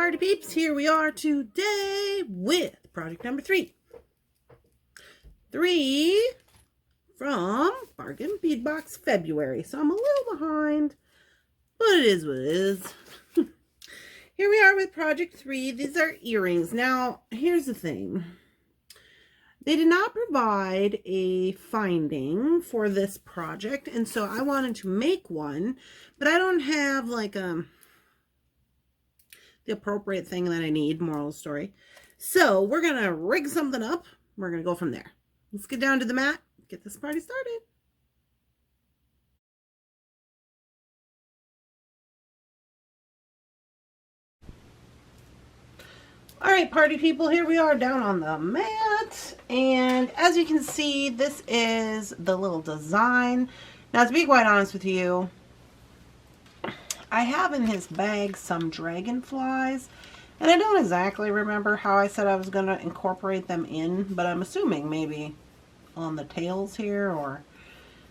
party peeps, here we are today with project number 3. 3 from Bargain Bead Box February. So I'm a little behind, but it is what it is. Here we are with project 3. These are earrings. Now, here's the thing. They did not provide a finding for this project, and so I wanted to make one, but I don't have like the appropriate thing that I need, moral of the story. So we're going to rig something up. We're going to go from there. Let's get down to the mat, get this party started. All right, party people, here we are down on the mat. And as you can see, this is the little design. Now, to be quite honest with you, I have in his bag some dragonflies. And I don't exactly remember how I said I was going to incorporate them in, but I'm assuming maybe on the tails here, or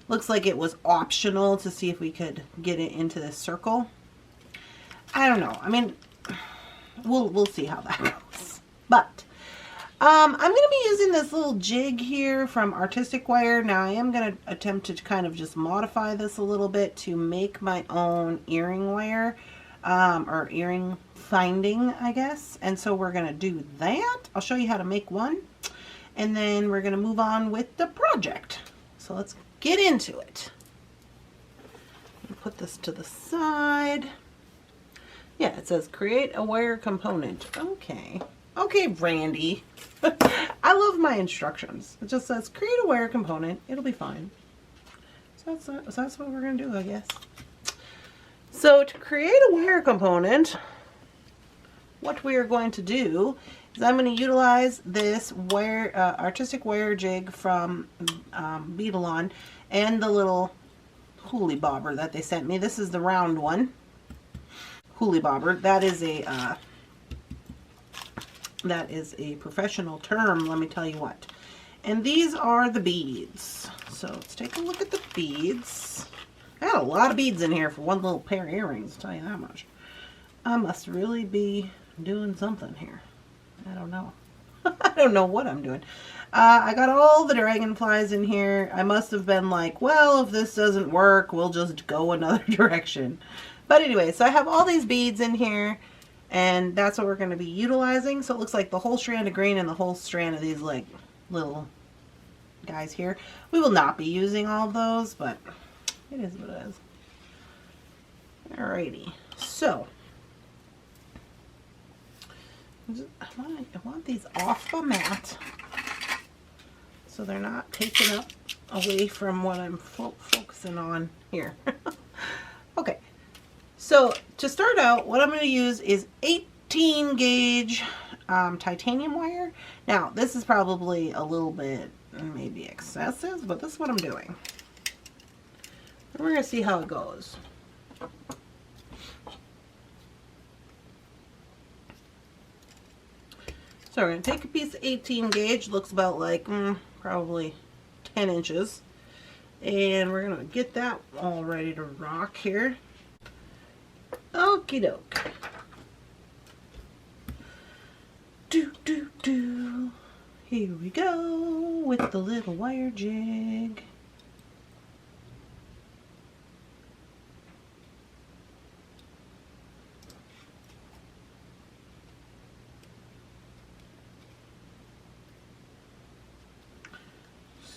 looks like it was optional to see if we could get it into this circle. I don't know. I mean, we'll see how that goes. But I'm going to be using this little jig here from Artistic Wire. Now I am going to attempt to kind of just modify this a little bit to make my own earring wire, or earring finding, I guess. And so we're going to do that. I'll show you how to make one, and then we're going to move on with the project. So let's get into it. Put this to the side. Yeah, it says create a wire component. Okay. Okay, Randy. I love my instructions. It just says create a wire component. It'll be fine. So that's what we're going to do, I guess. So to create a wire component, what we are going to do is I'm going to utilize this wire, Artistic Wire jig from Beading, and the little hooly bobber that they sent me. This is the round one. Hooly bobber. That is a professional term, let me tell you what. And these are the beads. So let's take a look at the beads. I got a lot of beads in here for one little pair of earrings, I'll tell you that much. I must really be doing something here. I don't know. I don't know what I'm doing. I got all the dragonflies in here. I must have been like, well, if this doesn't work, we'll just go another direction. But anyway, so I have all these beads in here, and that's what we're going to be utilizing. So it looks like the whole strand of green and the whole strand of these like little guys here. We will not be using all of those, but it is what it is. Alrighty, so I want these off the mat so they're not taken up away from what I'm focusing on here. Okay. So to start out, what I'm going to use is 18 gauge titanium wire. Now, this is probably a little bit maybe excessive, but this is what I'm doing. And we're going to see how it goes. So we're going to take a piece of 18 gauge, looks about like probably 10 inches. And we're going to get that all ready to rock here. Okie doke. Do. Here we go with the little wire jig.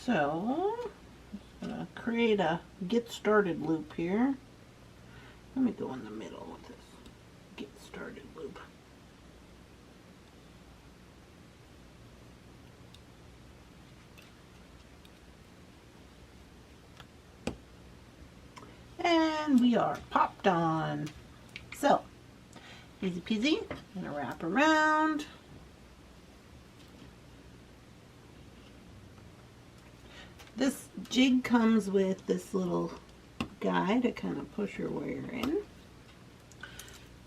So, I'm going to create a get started loop here. Let me go in the middle with this get started loop. And we are popped on. So, easy peasy. I'm going to wrap around. This jig comes with this little guy to kind of push your wire in.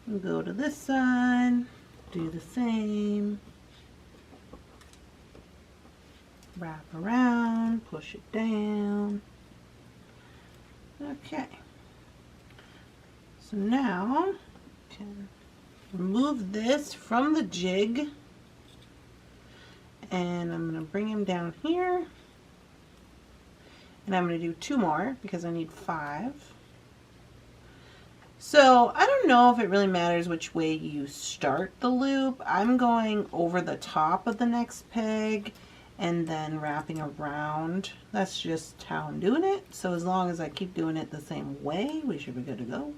We'll go to this side, do the same. Wrap around, push it down. Okay. So now, can remove this from the jig, and I'm going to bring him down here, and I'm going to do 2 more because I need 5. So I don't know if it really matters which way you start the loop. I'm going over the top of the next peg and then wrapping around. That's just how I'm doing it. So as long as I keep doing it the same way, we should be good to go.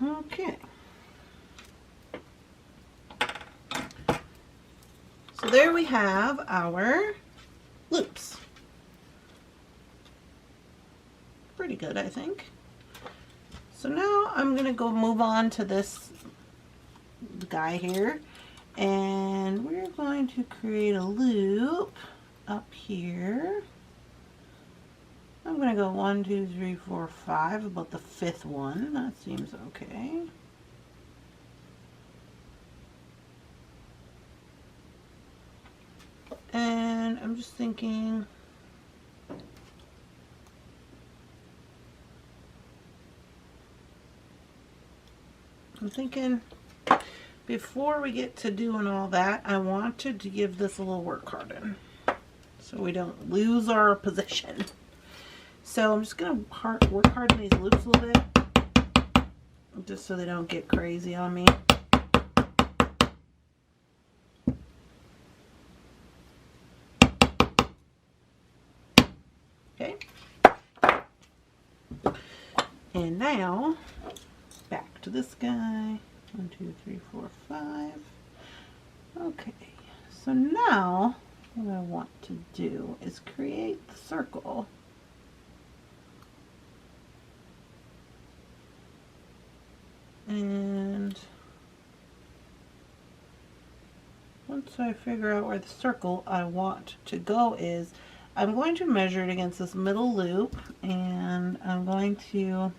Okay. So there we have our loops. Pretty good, I think. So now I'm going to go move on to this guy here, and we're going to create a loop up here. I'm going to go 1, 2, 3, 4, 5, about the 5th one. That seems okay. And I'm just thinking, before we get to doing all that, I wanted to give this a little work harden so we don't lose our position. So I'm just going to work harden these loops a little bit, just so they don't get crazy on me. Okay. And now, back to this guy. 1, 2, 3, 4, 5. Okay, so now what I want to do is create the circle. And once I figure out where the circle I want to go is, I'm going to measure it against this middle loop, and I'm going to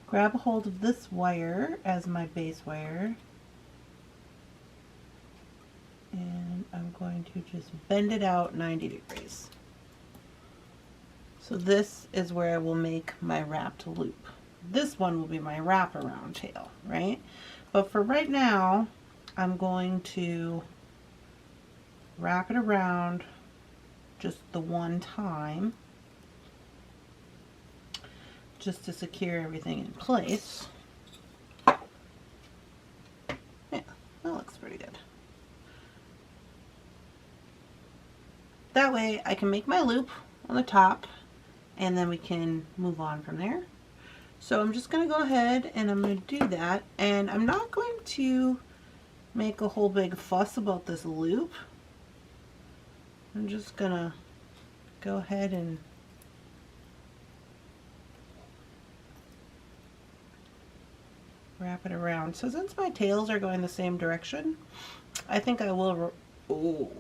grab a hold of this wire as my base wire, and I'm going to just bend it out 90 degrees. So this is where I will make my wrapped loop. This one will be my wraparound tail, right? But for right now, I'm going to wrap it around just the one time, just to secure everything in place. Yeah, that looks pretty good. That way I can make my loop on the top, and then we can move on from there. So I'm just going to go ahead and I'm going to do that, and I'm not going to make a whole big fuss about this loop. I'm just going to go ahead and wrap it around. So since my tails are going the same direction, I think I will, oh,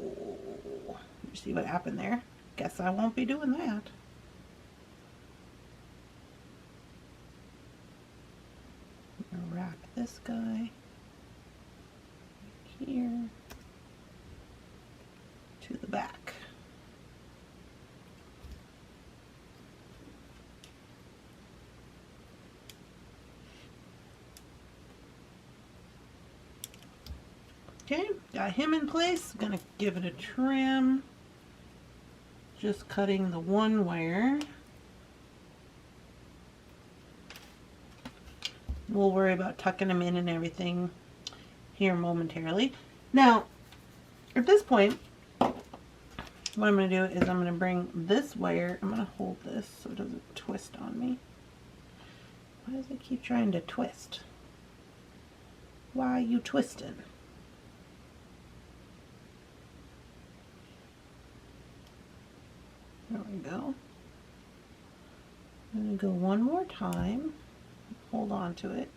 you see what happened there? Guess I won't be doing that. I'm gonna wrap this guy here to the back. Okay, got him in place. I'm gonna give it a trim. Just cutting the one wire. We'll worry about tucking them in and everything here momentarily. Now, at this point, what I'm going to do is I'm going to bring this wire, I'm going to hold this so it doesn't twist on me. Why does it keep trying to twist? Why are you twisting? There we go. I'm going to go one more time. Hold on to it.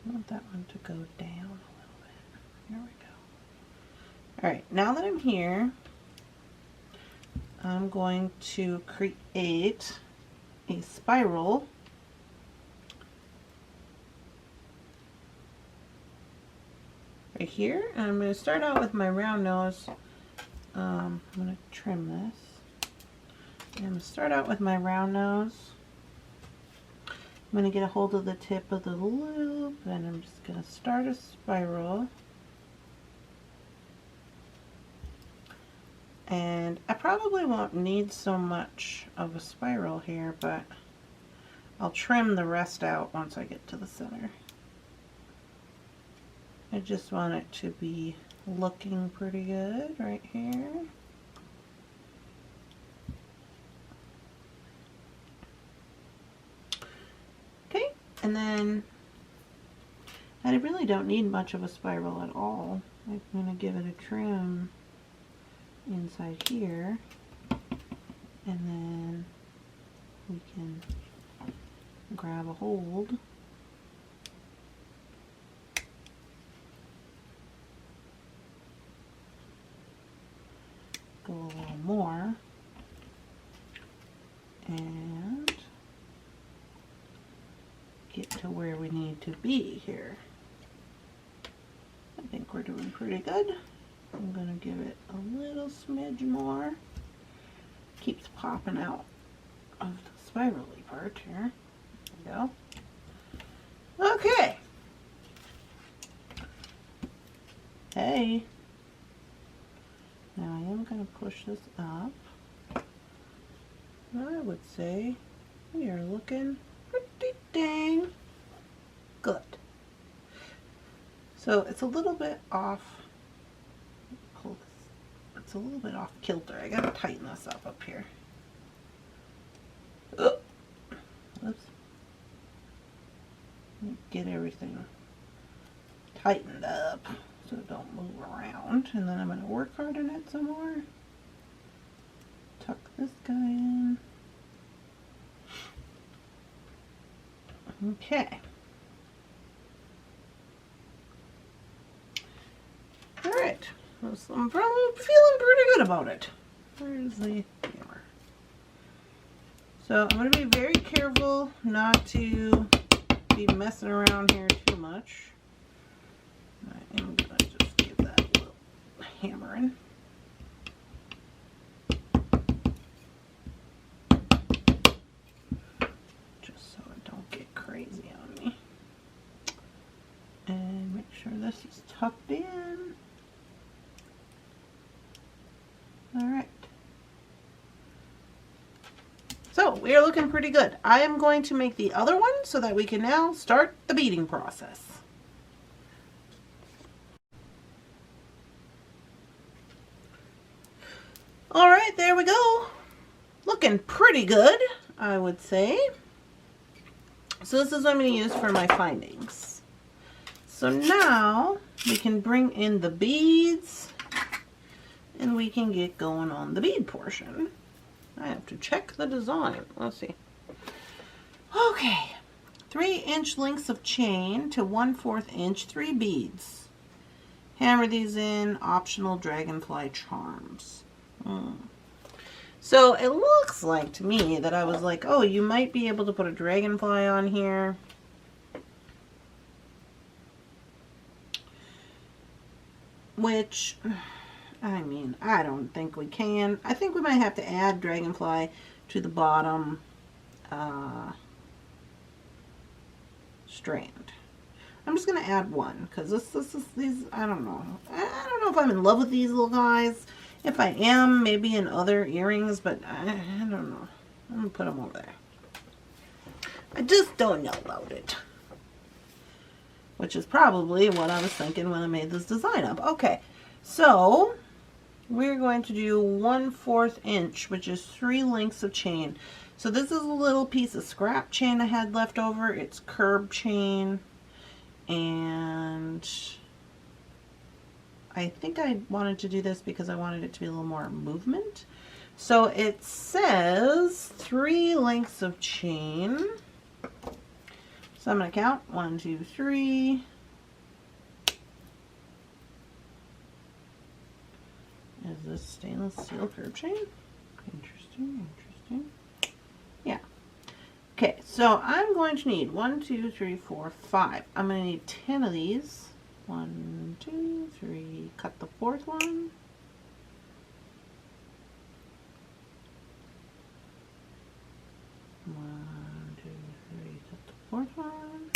I want that one to go down a little bit. There we go. Alright, now that I'm here, I'm going to create a spiral right here. And I'm going to start out with my round nose. I'm going to trim this. I'm going to start out with my round nose. I'm going to get a hold of the tip of the loop, and I'm just going to start a spiral. And I probably won't need so much of a spiral here, but I'll trim the rest out once I get to the center. I just want it to be looking pretty good right here. Okay, and then I really don't need much of a spiral at all. I'm going to give it a trim inside here, and then we can grab a hold. Go a little more, and get to where we need to be here. I think we're doing pretty good. I'm going to give it a little smidge more. Keeps popping out of the spirally part here. There we go. Okay. Hey. Now I am going to push this up. I would say we are looking pretty dang good. So it's a little bit off. Pull this. It's a little bit off kilter. I gotta tighten this up here. Oops. Get everything tightened up so it don't move around. And then I'm gonna work hard on it some more. Tuck this guy in. Okay. Alright. I'm feeling pretty good about it. Where's the hammer? So I'm going to be very careful not to be messing around here too much. I am going to just give that a little hammering. Just so it don't get crazy on me. And make sure this is tucked in. Alright. So we are looking pretty good. I am going to make the other one so that we can now start the beading process. Alright, there we go. Looking pretty good, I would say. So this is what I'm going to use for my findings. So now we can bring in the beads and we can get going on the bead portion. I have to check the design. Let's see. Okay. 3-inch lengths of chain to 1/4 inch, 3 beads. Hammer these in, optional dragonfly charms. So it looks like to me that I was like, oh, you might be able to put a dragonfly on here. Which, I mean, I don't think we can. I think we might have to add dragonfly to the bottom strand. I'm just going to add one because this is these, I don't know. I don't know if I'm in love with these little guys. If I am, maybe in other earrings, but I don't know. I'm going to put them over there. I just don't know about it. Which is probably what I was thinking when I made this design up. Okay, so we're going to do 1/4 inch, which is 3 lengths of chain. So this is a little piece of scrap chain I had left over. It's curb chain, and I think I wanted to do this because I wanted it to be a little more movement. So it says 3 lengths of chain. So I'm going to count 1, 2, 3. Is this stainless steel curb chain? Interesting, interesting. Yeah. Okay, so I'm going to need 1, 2, 3, 4, 5. I'm going to need 10 of these. 1, 2, 3. Cut the 4th one. 4 times.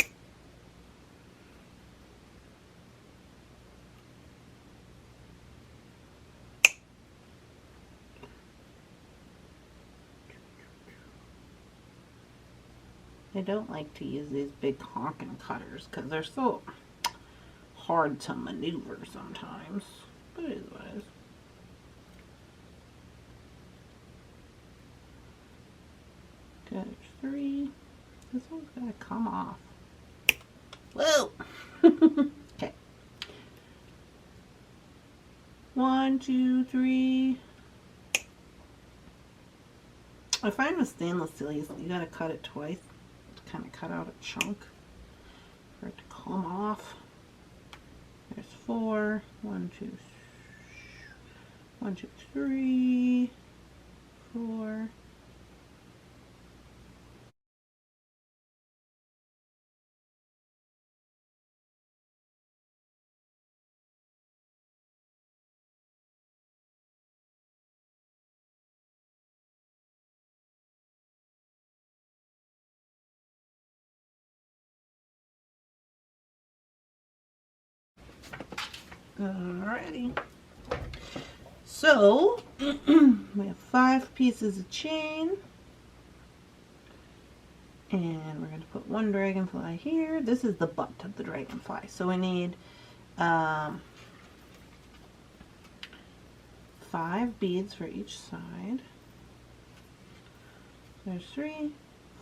I don't like to use these big honking cutters because they're so hard to maneuver sometimes, but it is what it is. Okay, there's 3. This one's gonna come off. Whoa! Okay. 1, 2, 3. I find with stainless steel, you gotta cut it twice to kind of cut out a chunk for it to come off. There's 4. 1, 2, 1, 2, 3, 4. Alrighty. So we have 5 pieces of chain, and we're going to put 1 dragonfly here. This is the butt of the dragonfly, so we need 5 beads for each side. There's 3,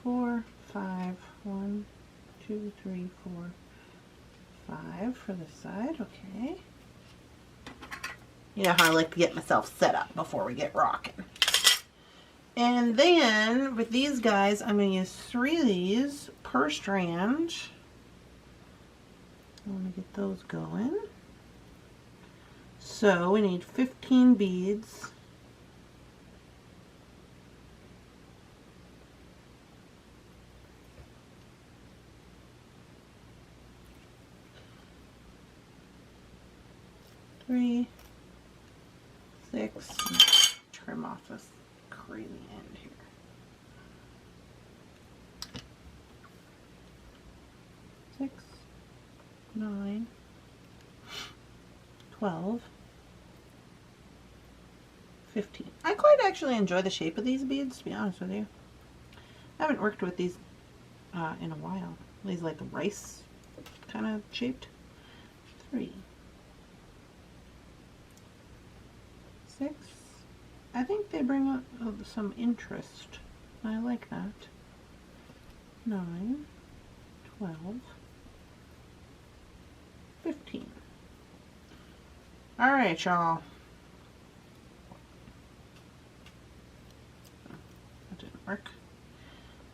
4, 5. 1, 2, 3, 4, 5 for the side. Okay. You know how I like to get myself set up before we get rocking. And then with these guys, I'm going to use 3 of these per strand. I want to get those going. So we need 15 beads. Three, 6, trim off this crazy end here. 6, 9, 12, 15. I quite actually enjoy the shape of these beads, to be honest with you. I haven't worked with these in a while. These like rice kind of shaped. 3, 6. I think they bring up some interest. I like that. 9, 12, 15. All right, y'all. That didn't work.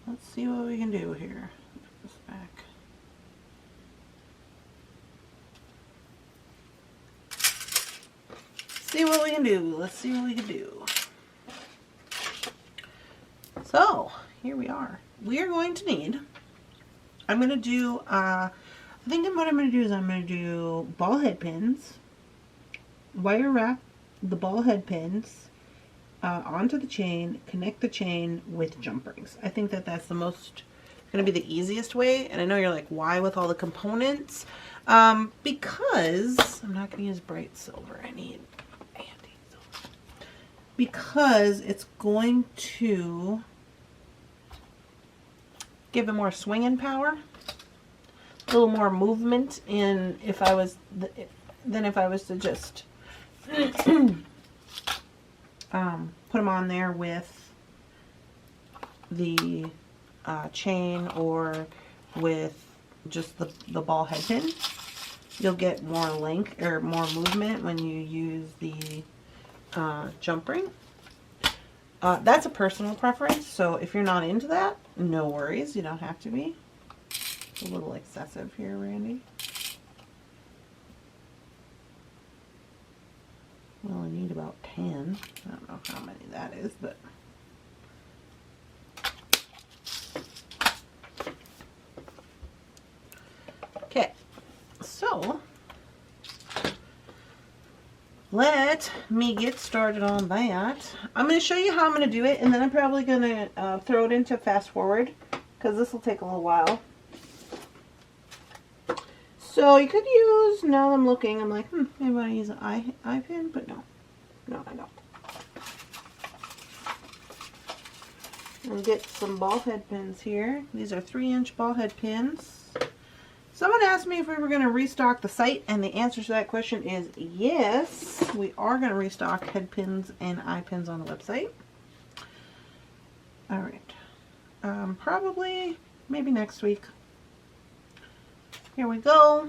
Let's see what we can do here. Put this back. See what we can do. Let's see what we can do. So here we are. We are going to need, I'm going to do, I think what I'm going to do is I'm going to do ball head pins, wire wrap the ball head pins onto the chain, connect the chain with jump rings. I think that that's the most, going to be the easiest way. And I know you're like, why with all the components? Because I'm not going to use bright silver. I need because it's going to give it more swinging power, a little more movement in if I was than if I was to just put them on there with the chain or with just the ball head pin. You'll get more length or more movement when you use the jump ring. That's a personal preference, so if you're not into that, no worries, you don't have to be. It's a little excessive here, Randy. Well, I need about 10. I don't know how many that is, but okay, so let me get started on that. I'm going to show you how I'm going to do it, and then I'm probably going to throw it into fast forward because this will take a little while. So you could use, now I'm looking, I'm like, maybe I use an eye pin, but no. No, I don't. And get some ball head pins here. These are 3-inch ball head pins. Someone asked me if we were going to restock the site, and the answer to that question is yes. We are going to restock head pins and eye pins on the website. All right. Probably, maybe next week. Here we go.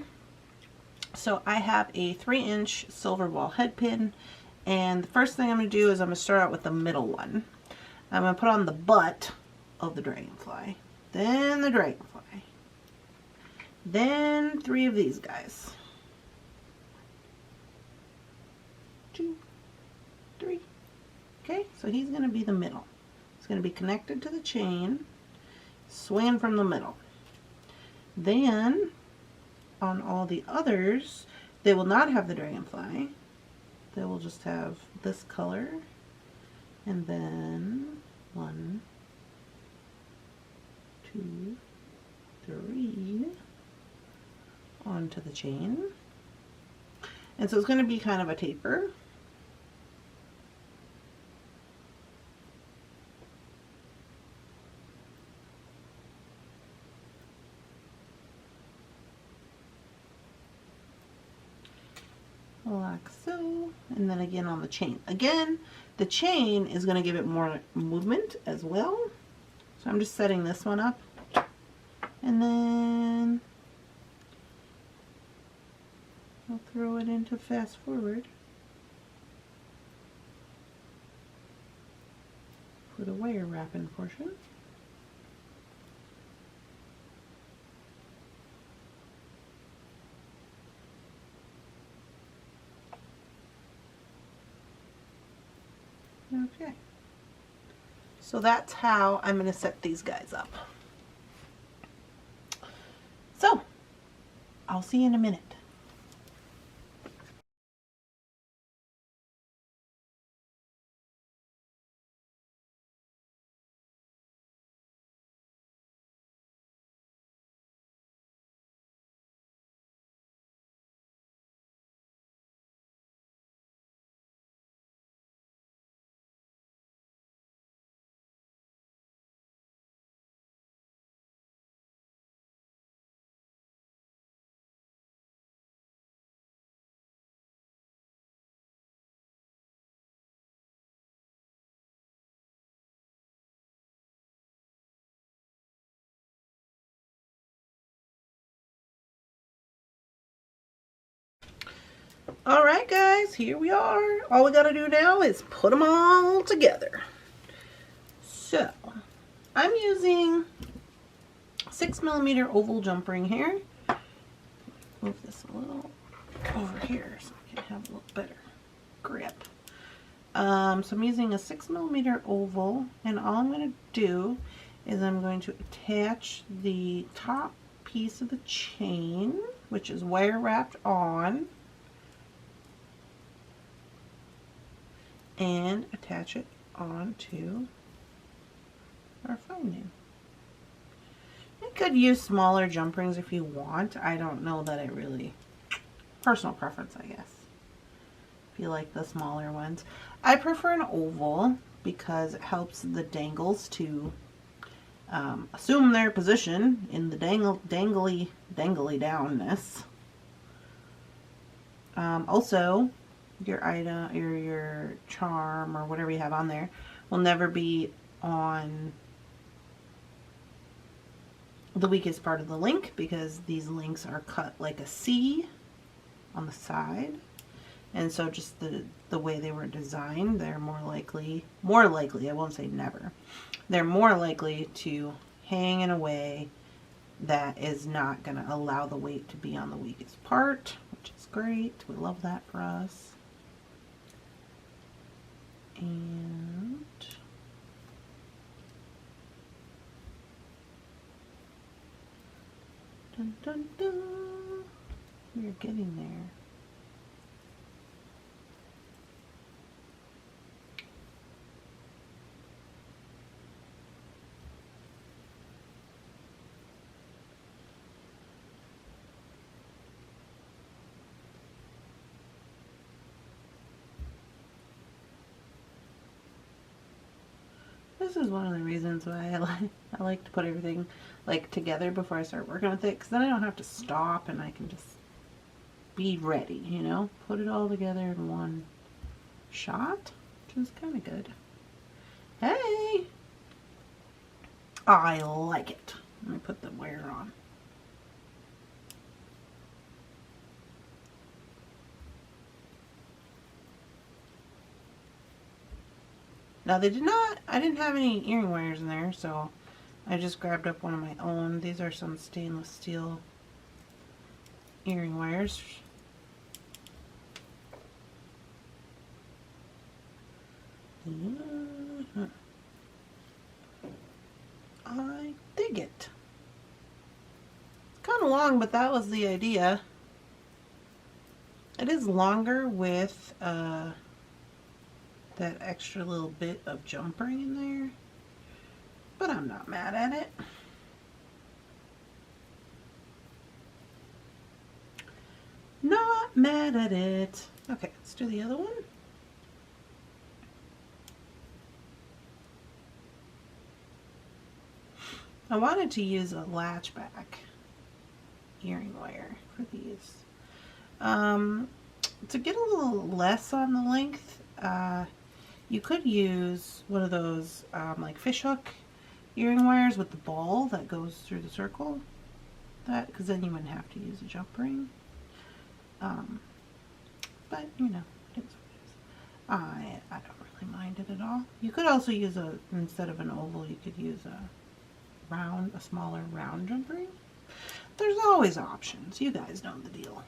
So I have a 3-inch silver ball head pin, and the first thing I'm going to do is I'm going to start out with the middle one. I'm going to put on the butt of the dragonfly, then the dragonfly, then 3 of these guys. 2, 3. Okay, so he's going to be the middle. It's going to be connected to the chain, swinging from the middle. Then on all the others, they will not have the dragonfly. They will just have this color. And then 1, 2, 3 onto the chain. And so it's going to be kind of a taper. Like so. And then again on the chain. Again, the chain is going to give it more movement as well. So I'm just setting this one up. And then I'll throw it into fast forward. For the wire wrapping portion. Okay, so that's how I'm going to set these guys up. So, I'll see you in a minute. Alright guys, here we are. All we gotta do now is put them all together. So, I'm using 6mm oval jump ring here. Move this a little over here so I can have a little better grip. So I'm using a 6mm oval, and all I'm going to do is I'm going to attach the top piece of the chain, which is wire wrapped on, and attach it onto our finding. You could use smaller jump rings if you want. I don't know that it really, personal preference I guess. If you like the smaller ones. I prefer an oval because it helps the dangles to assume their position in the dangly downness. Also, your item, your charm or whatever you have on there will never be on the weakest part of the link, because these links are cut like a C on the side, and so just the way they were designed, they're more likely, I won't say never, they're more likely to hang in a way that is not going to allow the weight to be on the weakest part, which is great. We love that for us. And dun, dun, dun. We're getting there. This is one of the reasons why I like to put everything like together before I start working with it, because then I don't have to stop and I can just be ready, you know? Put it all together in one shot, which is kind of good. Hey! I like it. Let me put the wire on. Now they did not, I didn't have any earring wires in there, so I just grabbed up one of my own. These are some stainless steel earring wires. I dig it. Kind of long, but that was the idea. It is longer with that extra little bit of jumpering in there, but I'm not mad at it. Not mad at it. Okay, let's do the other one. I wanted to use a latchback earring wire for these. To get a little less on the length, you could use one of those like fishhook earring wires with the ball that goes through the circle. That, because then you wouldn't have to use a jump ring. But you know, it is what it is. I don't really mind it at all. You could also use instead of an oval, you could use a smaller round jump ring. There's always options. You guys know the deal.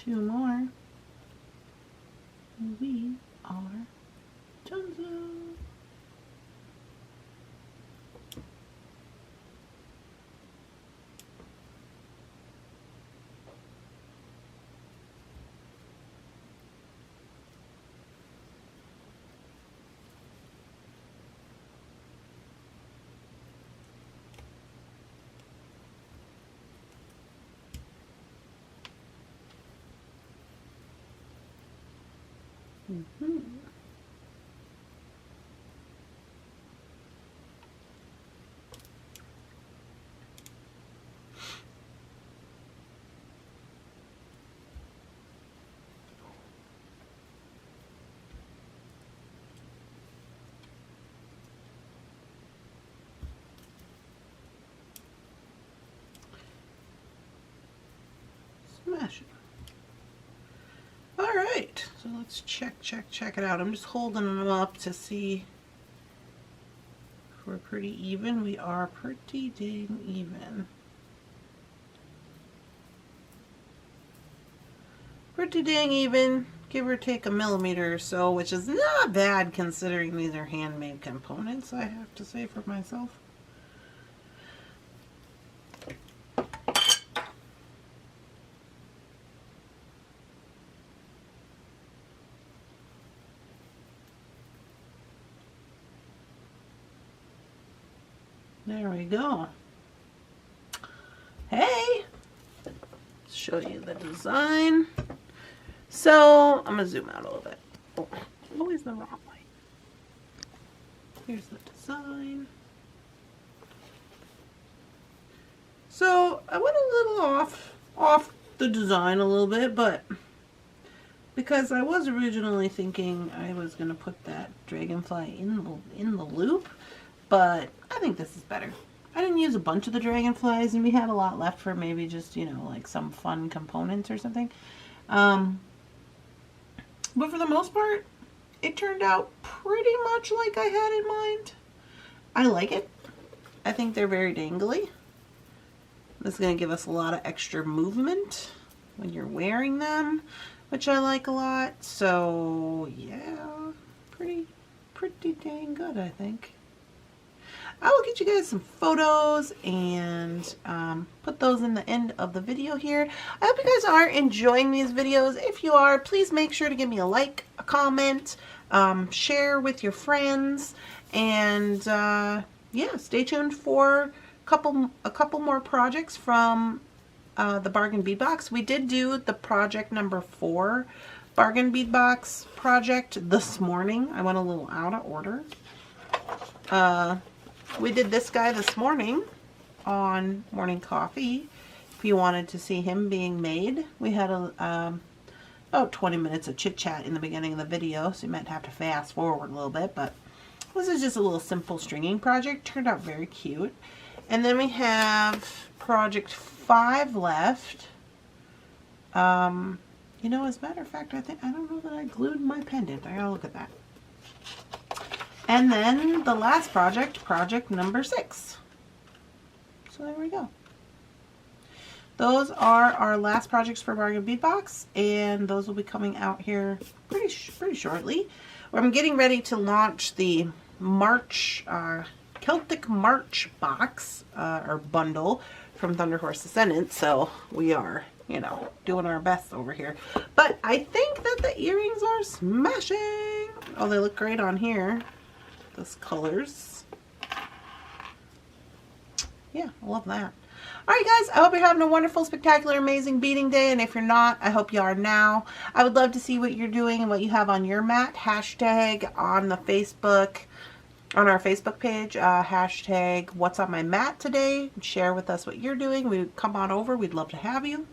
Two more. And we are done. Smash it. All right, so let's check it out. I'm just holding them up to see if we're pretty even. We are pretty dang even. Pretty dang even, give or take a millimeter or so, which is not bad considering these are handmade components, I have to say for myself. There we go. Hey! Let's show you the design. So, I'm going to zoom out a little bit. Oh, always the wrong way. Here's the design. So, I went a little off the design a little bit, but because I was originally thinking I was going to put that dragonfly in the loop, but I think this is better. I didn't use a bunch of the dragonflies, and we had a lot left for maybe just, you know, like some fun components or something. But for the most part, it turned out pretty much like I had in mind. I like it. I think they're very dangly. This is going to give us a lot of extra movement when you're wearing them, which I like a lot. So, yeah, pretty dang good, I think. I will get you guys some photos and put those in the end of the video here. I hope you guys are enjoying these videos. If you are, please make sure to give me a like, a comment, share with your friends, and yeah, stay tuned for a couple more projects from the Bargain Bead Box. We did do the project number 4 Bargain Bead Box project this morning. I went a little out of order. We did this guy this morning on Morning Coffee. If you wanted to see him being made, we had about 20 minutes of chit chat in the beginning of the video, so you might have to fast forward a little bit, but this is just a little simple stringing project. Turned out very cute. And then we have project 5 left. You know, as a matter of fact, I don't know that I glued my pendant. I gotta look at that. And then the last project, project number 6. So there we go. Those are our last projects for Bargain Bead Box, and those will be coming out here pretty shortly. I'm getting ready to launch the March Celtic March box or bundle from Thunderhorse Descendant, so we are, you know, doing our best over here. But I think that the earrings are smashing. Oh, they look great on here. Those colors. Yeah, I love that. Alright guys, I hope you're having a wonderful, spectacular, amazing beading day, and if you're not, I hope you are now. I would love to see what you're doing and what you have on your mat. Hashtag on the Facebook, on our Facebook page, hashtag what's on my mat today. Share with us what you're doing. We come on over. We'd love to have you.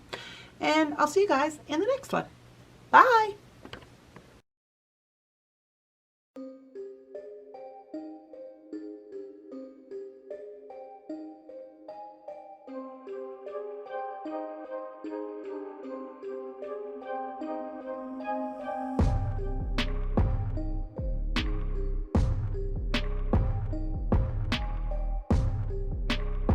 And I'll see you guys in the next one. Bye!